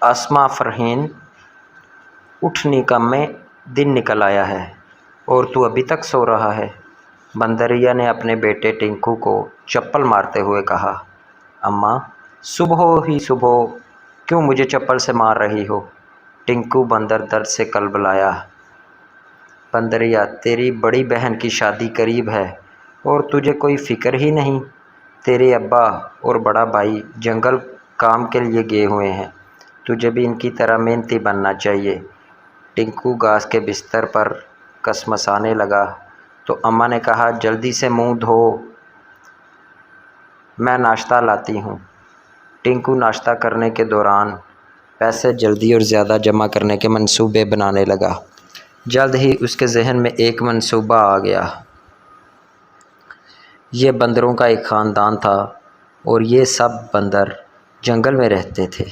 آسماں فرحین، اٹھ نکم میں دن نکل آیا ہے اور تو ابھی تک سو رہا ہے۔ بندریا نے اپنے بیٹے ٹنکو کو چپل مارتے ہوئے کہا۔ اماں، صبح ہی صبح کیوں مجھے چپل سے مار رہی ہو؟ ٹنکو بندر درد سے کلبلایا۔ بندریا، تیری بڑی بہن کی شادی قریب ہے اور تجھے کوئی فکر ہی نہیں۔ تیرے ابا اور بڑا بھائی جنگل کام کے لیے گئے ہوئے ہیں، تجھے بھی ان کی طرح محنتی بننا چاہیے۔ ٹنکو گھاس کے بستر پر کسمسانے لگا تو اماں نے کہا، جلدی سے منہ دھو، میں ناشتہ لاتی ہوں۔ ٹنکو ناشتہ کرنے کے دوران پیسے جلدی اور زیادہ جمع کرنے کے منصوبے بنانے لگا۔ جلد ہی اس کے ذہن میں ایک منصوبہ آ گیا۔ یہ بندروں کا ایک خاندان تھا اور یہ سب بندر جنگل میں رہتے تھے۔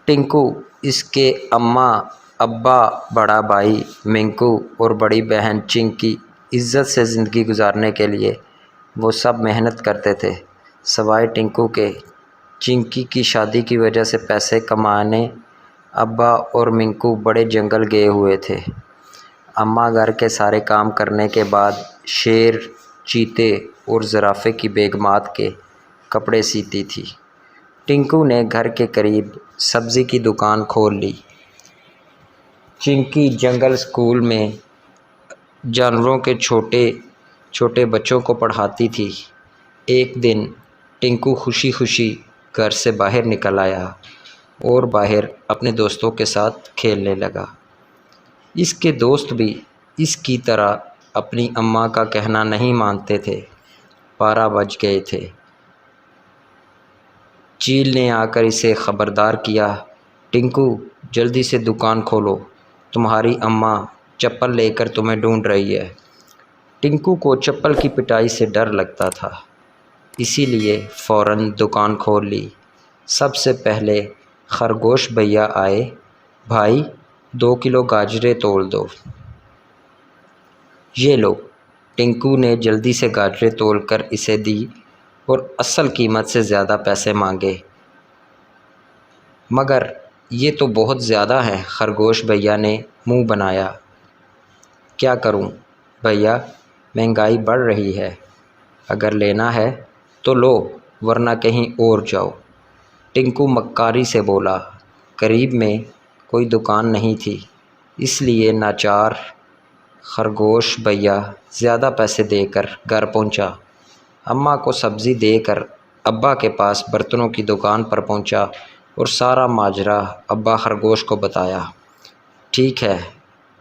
ٹنکو، اس کے اماں، ابا، بڑا بھائی منکو اور بڑی بہن چنکی عزت سے زندگی گزارنے کے لیے وہ سب محنت کرتے تھے۔ سوائے ٹنکو کے، چنکی کی شادی کی وجہ سے پیسے کمانے ابا اور منکو بڑے جنگل گئے ہوئے تھے۔ اماں گھر کے سارے کام کرنے کے بعد شیر، چیتے اور زرافے کی بیگمات کے کپڑے سیتی تھی۔ ٹنکو نے گھر کے قریب سبزی کی دکان کھول لی۔ چنکی جنگل اسکول میں جانوروں کے چھوٹے چھوٹے بچوں کو پڑھاتی تھی۔ ایک دن ٹنکو خوشی خوشی گھر سے باہر نکل آیا اور باہر اپنے دوستوں کے ساتھ کھیلنے لگا۔ اس کے دوست بھی اس کی طرح اپنی اماں کا کہنا نہیں مانتے تھے۔ 12 بج گئے تھے۔ چیل نے آ کر اسے خبردار کیا، ٹنکو، جلدی سے دکان کھولو، تمہاری اماں چپل لے کر تمہیں ڈھونڈ رہی ہے۔ ٹنکو کو چپل کی پٹائی سے ڈر لگتا تھا، اسی لیے فوراً دکان کھول لی۔ سب سے پہلے خرگوش بھیا آئے۔ بھائی، 2 کلو گاجریں تول دو۔ یہ لو۔ ٹنکو نے جلدی سے گاجریں تول کر اسے دی اور اصل قیمت سے زیادہ پیسے مانگے۔ مگر یہ تو بہت زیادہ ہیں، خرگوش بھیا نے منہ بنایا۔ کیا کروں بھیا، مہنگائی بڑھ رہی ہے، اگر لینا ہے تو لو ورنہ کہیں اور جاؤ۔ ٹنکو مکاری سے بولا۔ قریب میں کوئی دکان نہیں تھی، اس لیے ناچار خرگوش بھیا زیادہ پیسے دے کر گھر پہنچا۔ اماں کو سبزی دے کر ابا کے پاس برتنوں کی دکان پر پہنچا اور سارا ماجرا ابا خرگوش کو بتایا۔ ٹھیک ہے،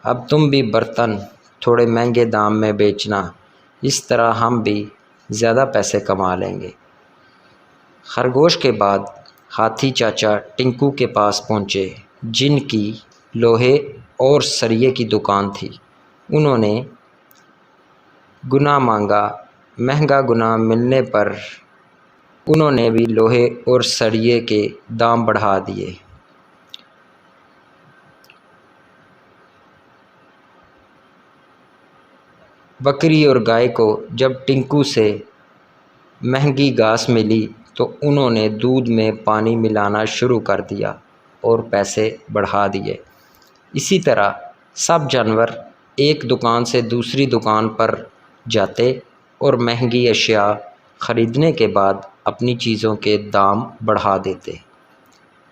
اب تم بھی برتن تھوڑے مہنگے دام میں بیچنا، اس طرح ہم بھی زیادہ پیسے کما لیں گے۔ خرگوش کے بعد ہاتھی چاچا ٹنکو کے پاس پہنچے، جن کی لوہے اور سریے کی دکان تھی۔ انہوں نے گنا مانگا۔ مہنگا گنا ملنے پر انہوں نے بھی لوہے اور سریے کے دام بڑھا دیے۔ بکری اور گائے کو جب ٹنکو سے مہنگی گھاس ملی تو انہوں نے دودھ میں پانی ملانا شروع کر دیا اور پیسے بڑھا دیے۔ اسی طرح سب جانور ایک دکان سے دوسری دکان پر جاتے اور مہنگی اشیاء خریدنے کے بعد اپنی چیزوں کے دام بڑھا دیتے۔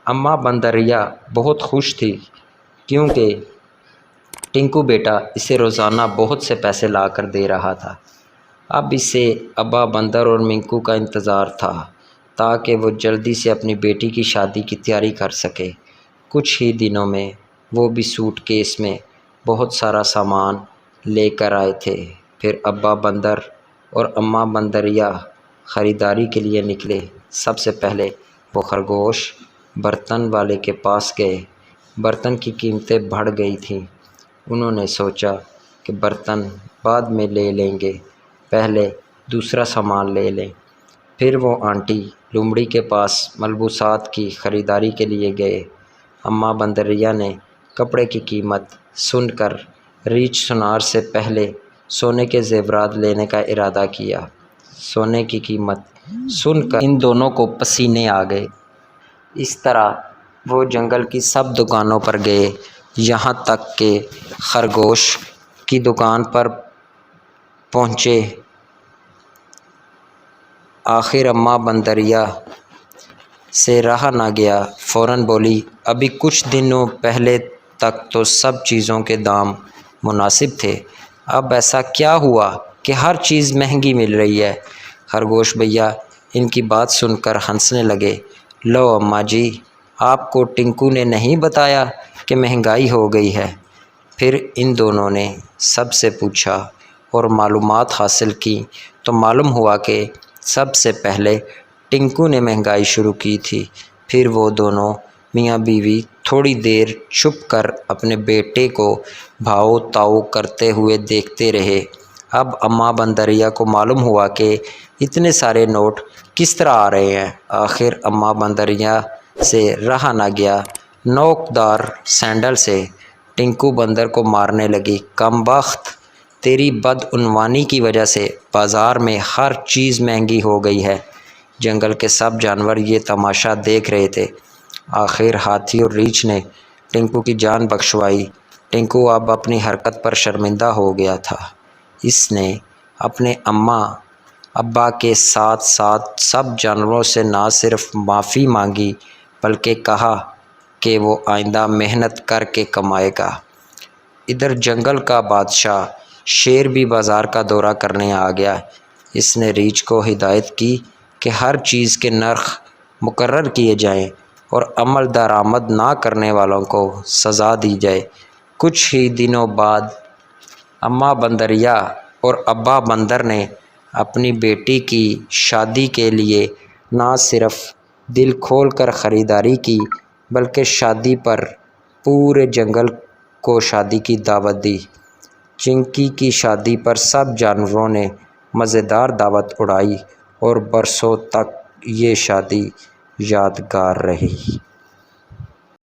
اماں بندریا بہت خوش تھی کیونکہ ٹنکو بیٹا اسے روزانہ بہت سے پیسے لا کر دے رہا تھا۔ اب اسے ابا بندر اور منکو کا انتظار تھا تاکہ وہ جلدی سے اپنی بیٹی کی شادی کی تیاری کر سکے۔ کچھ ہی دنوں میں وہ بھی سوٹ کیس میں بہت سارا سامان لے کر آئے تھے۔ پھر ابا بندر اور اماں بندریا خریداری کے لیے نکلے۔ سب سے پہلے وہ خرگوش برتن والے کے پاس گئے۔ برتن کی قیمتیں بڑھ گئی تھیں۔ انہوں نے سوچا کہ برتن بعد میں لے لیں گے، پہلے دوسرا سامان لے لیں۔ پھر وہ آنٹی لومڑی کے پاس ملبوسات کی خریداری کے لیے گئے۔ اماں بندریا نے کپڑے کی قیمت سن کر ریچھ سنار سے پہلے سونے کے زیورات لینے کا ارادہ کیا۔ سونے کی قیمت سن کر ان دونوں کو پسینے آ گئے۔ اس طرح وہ جنگل کی سب دکانوں پر گئے، یہاں تک کہ خرگوش کی دکان پر پہنچے۔ آخر اماں بندریا سے رہا نہ گیا، فوراً بولی، ابھی کچھ دنوں پہلے تک تو سب چیزوں کے دام مناسب تھے، اب ایسا کیا ہوا کہ ہر چیز مہنگی مل رہی ہے؟ خرگوش بھیا ان کی بات سن کر ہنسنے لگے۔ لو اماں جی، آپ کو ٹنکو نے نہیں بتایا کہ مہنگائی ہو گئی ہے؟ پھر ان دونوں نے سب سے پوچھا اور معلومات حاصل کیں تو معلوم ہوا کہ سب سے پہلے ٹنکو نے مہنگائی شروع کی تھی۔ پھر وہ دونوں میاں بیوی تھوڑی دیر چھپ کر اپنے بیٹے کو بھاؤ تاؤ کرتے ہوئے دیکھتے رہے۔ اب اماں بندریا کو معلوم ہوا کہ اتنے سارے نوٹ کس طرح آ رہے ہیں۔ آخر اماں بندریا سے رہا نہ گیا، نوک دار سینڈل سے ٹنکو بندر کو مارنے لگی۔ کم بخت، تیری بدعنوانی کی وجہ سے بازار میں ہر چیز مہنگی ہو گئی ہے۔ جنگل کے سب جانور یہ تماشا دیکھ رہے تھے۔ آخر ہاتھی اور ریچھ نے ٹنکو کی جان بخشوائی۔ ٹنکو اب اپنی حرکت پر شرمندہ ہو گیا تھا۔ اس نے اپنے اماں ابا کے ساتھ ساتھ سب جانوروں سے نہ صرف معافی مانگی بلکہ کہا کہ وہ آئندہ محنت کر کے کمائے گا۔ ادھر جنگل کا بادشاہ شیر بھی بازار کا دورہ کرنے آ گیا۔ اس نے ریچھ کو ہدایت کی کہ ہر چیز کے نرخ مقرر کیے جائیں اور عمل درآمد نہ کرنے والوں کو سزا دی جائے۔ کچھ ہی دنوں بعد اماں بندریا اور ابا بندر نے اپنی بیٹی کی شادی کے لیے نہ صرف دل کھول کر خریداری کی بلکہ شادی پر پورے جنگل کو شادی کی دعوت دی۔ چنکی کی شادی پر سب جانوروں نے مزیدار دعوت اڑائی اور برسوں تک یہ شادی یادگار رہی۔